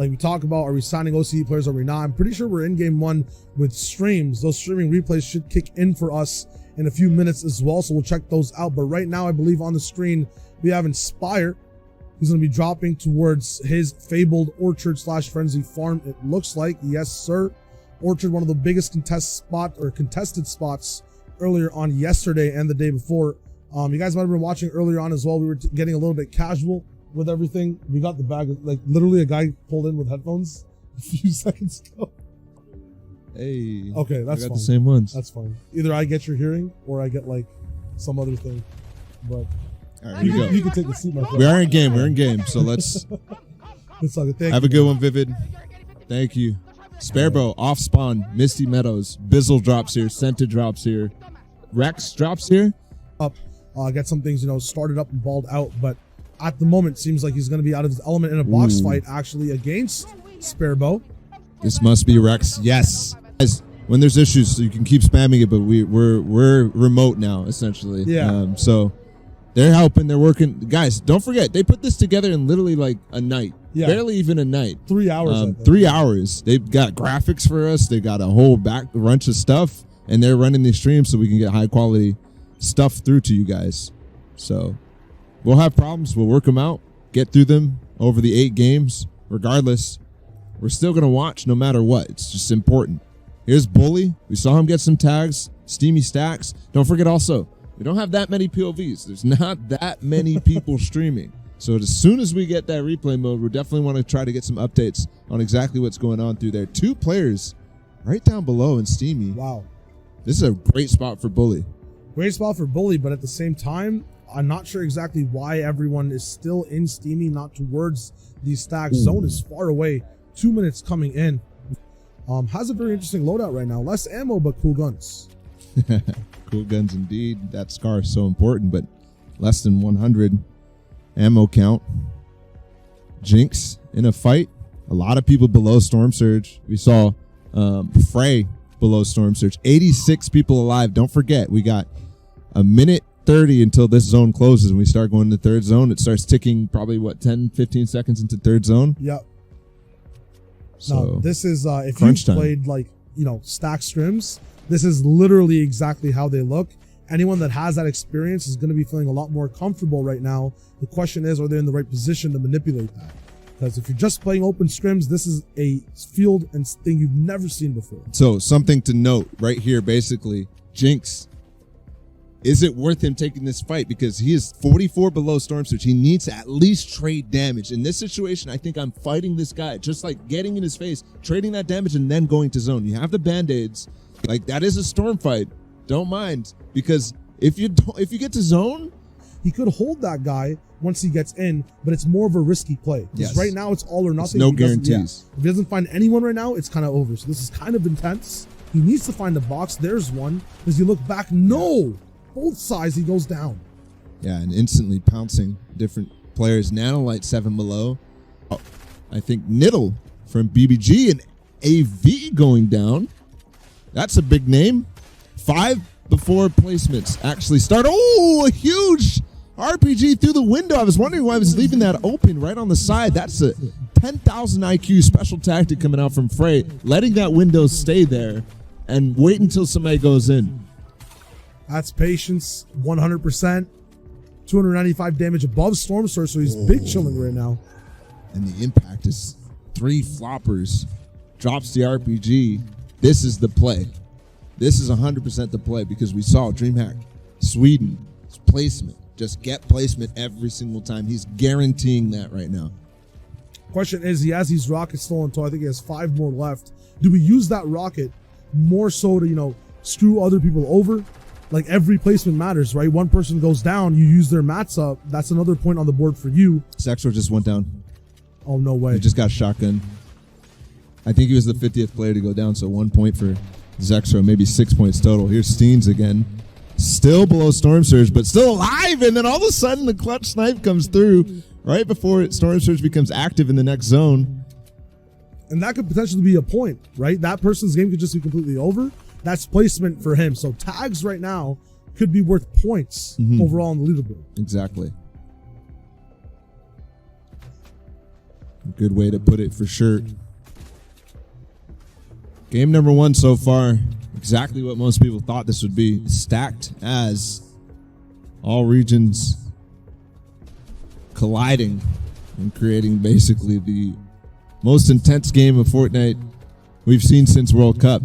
Like we talk about, are we signing OCE players? Are we not? I'm pretty sure we're in game 1 with streams. Those streaming replays should kick in for us in a few minutes as well. So we'll check those out. But right now, I believe on the screen, we have Inspire, who's going to be dropping towards his fabled Orchard / Frenzy farm. It looks like, yes, sir. Orchard, one of the biggest contested spots earlier on yesterday and the day before. You guys might have been watching earlier on as well. We were getting a little bit casual with everything. We got the bag, like literally a guy pulled in with headphones a few seconds ago. Hey. Okay, that's fine. The same ones. That's fine. Either I get your hearing or I get like some other thing. But all right, you can take the seat, my friend. We are in game. We're in game. So let's have a good one, Vivid. Thank you. Sparebow, off spawn, Misty Meadows, Bizzle drops here, Senta drops here, Rex drops here. Up, get some things, started up and balled out, but at the moment seems like he's going to be out of his element in a box fight actually against Sparebow. This must be Rex. Yes. Guys, when there's issues, so you can keep spamming it, but we're remote now essentially. Yeah. So they're helping. They're working. Guys, don't forget they put this together in literally like a night. Yeah. Barely even a night. 3 hours. 3 hours. They've got graphics for us. They got a whole bunch of stuff, and they're running these streams so we can get high quality stuff through to you guys. So we'll have problems. We'll work them out, get through them over the 8 games. Regardless, we're still going to watch no matter what. It's just important. Here's Bully. We saw him get some tags, steamy stacks. Don't forget also, we don't have that many POVs. There's not that many people streaming. So as soon as we get that replay mode, we definitely want to try to get some updates on exactly what's going on through there. 2 players right down below in Steamy. Wow. This is a great spot for Bully. Great spot for Bully, but at the same time, I'm not sure exactly why everyone is still in Steamy, not towards these stacks. Zone is far away. 2 minutes coming in. Has a very interesting loadout right now. Less ammo, but cool guns. Cool guns indeed. That scar is so important, but less than 100 ammo count. Jinx in a fight. A lot of people below Storm Surge. We saw Frey below Storm Surge. 86 people alive. Don't forget, we got a minute 30 until this zone closes and we start going to third zone. It starts ticking probably, 10-15 seconds into third zone? Yep. So now, this is, if you've played, stack scrims, this is literally exactly how they look. Anyone that has that experience is going to be feeling a lot more comfortable right now. The question is, are they in the right position to manipulate that? Because if you're just playing open scrims, this is a field and thing you've never seen before. So something to note right here, basically, Jinx, is it worth him taking this fight? Because he is 44 below Storm Surge. He needs to at least trade damage. In this situation, I think I'm fighting this guy, just like getting in his face, trading that damage, and then going to zone. You have the Band-Aids. Like, that is a storm fight. Don't mind, because if you get to zone, he could hold that guy once he gets in, but it's more of a risky play. Because right now it's all or nothing. No guarantees. If he doesn't find anyone right now, it's kind of over. So this is kind of intense. He needs to find a box. There's one. As you look back, no, both sides he goes down. Yeah, and instantly pouncing different players. Nanolite 7 below. I think Niddle from BBG and AV going down. That's a big name. 5 before placements actually start. Oh, a huge RPG through the window. I was wondering why I was leaving that open right on the side. That's a 10,000 IQ special tactic coming out from Frey, letting that window stay there and wait until somebody goes in. That's patience, 100%. 295 damage above Storm Surge, so he's big chilling right now. And the impact is 3 floppers. Drops the RPG. This is the play. This is 100% the play, because we saw DreamHack Sweden placement. Just get placement every single time. He's guaranteeing that right now. Question is, he has these rockets still until I think he has 5 more left. Do we use that rocket more so to, screw other people over? Like, every placement matters, right? One person goes down, you use their mats up. That's another point on the board for you. Sexor just went down. Oh, no way. He just got shotgun. I think he was the 50th player to go down, so 1 point for Zexro, maybe 6 points total. Here's Steens again. Still below Storm Surge, but still alive. And then all of a sudden, the clutch snipe comes through right before Storm Surge becomes active in the next zone. And that could potentially be a point, right? That person's game could just be completely over. That's placement for him. So tags right now could be worth points overall on the leaderboard. Exactly. Good way to put it for sure. Game number 1 so far, exactly what most people thought this would be. Stacked as all regions colliding and creating basically the most intense game of Fortnite we've seen since World Cup.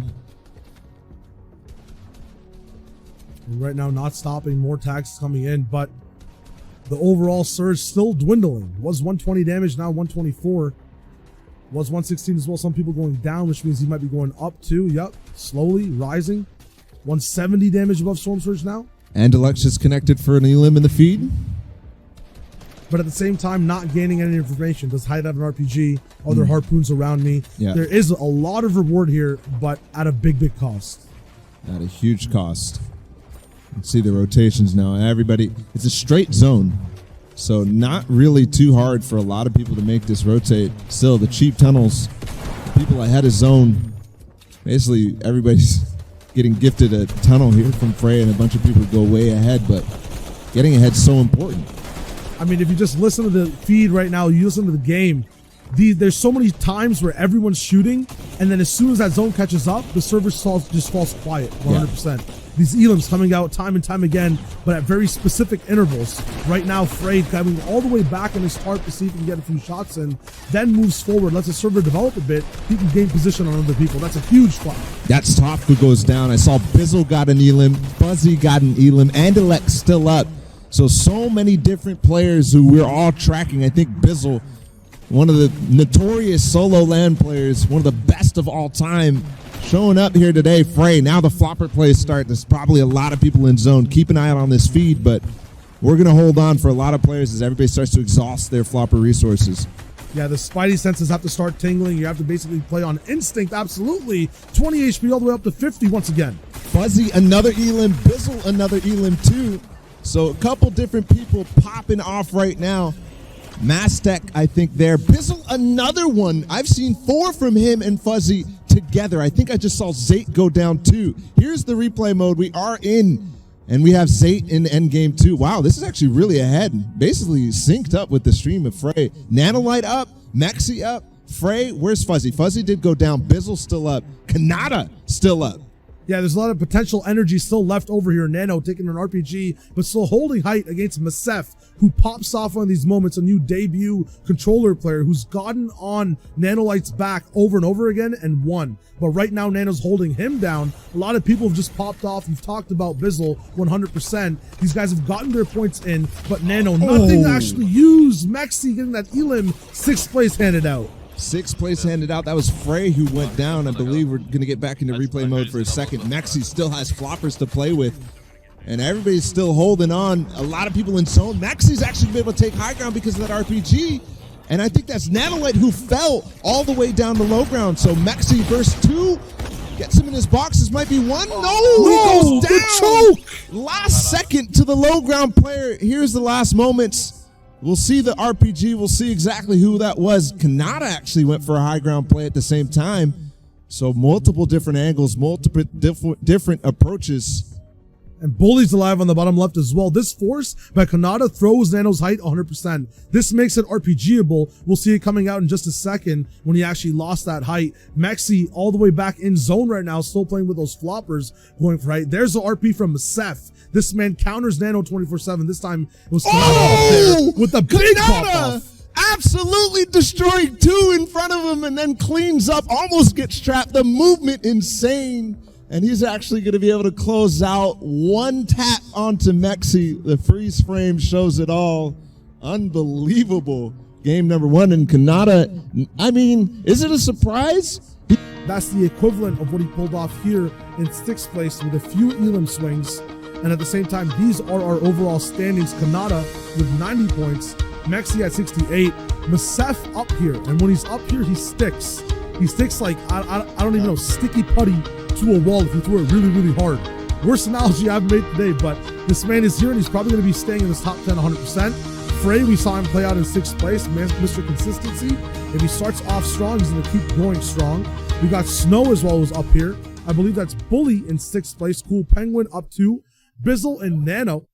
And right now, not stopping, more tags coming in, but the overall surge still dwindling. Was 120 damage, now 124. Was 116 as well. Some people going down, which means he might be going up too. Yep, slowly rising. 170 damage above Storm Surge now. And Alexis connected for an elim in the feed. But at the same time, not gaining any information. Does hide out an RPG? Are there harpoons around me? Yeah. There is a lot of reward here, but at a big, big cost. At a huge cost. Let's see the rotations now. Everybody, it's a straight zone. So not really too hard for a lot of people to make this rotate. Still, the cheap tunnels, the people ahead of zone. Basically, everybody's getting gifted a tunnel here from Frey, and a bunch of people go way ahead, but getting ahead is so important. I mean, if you just listen to the feed right now, you listen to the game, there's so many times where everyone's shooting, and then as soon as that zone catches up, the server just falls quiet, 100%. Yeah. These elims coming out time and time again, but at very specific intervals. Right now, Frey coming all the way back in his tarp to see if he can get a few shots in, then moves forward, lets the server develop a bit. He can gain position on other people. That's a huge spot. That's top who goes down. I saw Bizzle got an elim, Fuzzy got an elim, and Alex still up. So many different players who we're all tracking. I think Bizzle, one of the notorious solo LAN players, one of the best of all time, showing up here today. Frey, now the flopper plays start. There's probably a lot of people in zone. Keep an eye out on this feed, but we're going to hold on for a lot of players as everybody starts to exhaust their flopper resources. Yeah, the spidey senses have to start tingling. You have to basically play on instinct, absolutely. 20 HP all the way up to 50 once again. Fuzzy, another elim. Bizzle, another elim too. So a couple different people popping off right now. Mastek, I think there. Bizzle, another one. I've seen 4 from him and Fuzzy together. I think I just saw Zate go down 2. Here's the replay mode. We are in, and we have Zate in endgame 2. Wow, this is actually really ahead. Basically synced up with the stream of Frey. Nanolite up, Mexi up. Frey, where's Fuzzy? Fuzzy did go down. Bizzle still up. Kanata still up. Yeah, there's a lot of potential energy still left over here. Nano taking an RPG, but still holding height against Masef, who pops off on these moments, a new debut controller player who's gotten on Nanolite's back over and over again and won. But right now, Nano's holding him down. A lot of people have just popped off. You've talked about Bizzle 100%. These guys have gotten their points in, but Nano, nothing to actually use. Mexi getting that elim, 6th place handed out. 6th place handed out. That was Frey who went down. I believe we're going to get back into replay mode for a second. Mexi still has floppers to play with, and everybody's still holding on. A lot of people in zone. Mexi's actually been able to take high ground because of that RPG, and I think that's Nanolite who fell all the way down to low ground. So Mexi versus 2 gets him in his boxes. Might be 1. No, he goes down. The choke. Last second to the low ground player. Here's the last moments. We'll see the RPG. We'll see exactly who that was. Kanata actually went for a high ground play at the same time. So multiple different angles, multiple different approaches. And Bully's alive on the bottom left as well. This force by Kanata throws Nano's height 100%. This makes it RPGable. We'll see it coming out in just a second when he actually lost that height. Mexi all the way back in zone right now, still playing with those floppers going for height. There's the RP from Masef. This man counters Nano 24/7. This time it was Kanata there with the big pop off. Absolutely destroying 2 in front of him and then cleans up, almost gets trapped. The movement insane. And he's actually going to be able to close out. 1 tap onto Mexi. The freeze frame shows it all. Unbelievable. Game number 1. And Kanata, I mean, is it a surprise? That's the equivalent of what he pulled off here in 6th place with a few elim swings. And at the same time, these are our overall standings. Kanata with 90 points. Mexi at 68. Masef up here. And when he's up here, he sticks. He sticks like, I don't even know, sticky putty to a wall if you throw it really, really hard. Worst analogy I've made today, but this man is here and he's probably going to be staying in this top 10 100%. Frey, we saw him play out in 6th place, Mr. Consistency. If he starts off strong, he's going to keep going strong. We got Snow as well, who's up here. I believe that's Bully in 6th place. Cool Penguin up 2. Bizzle and Nano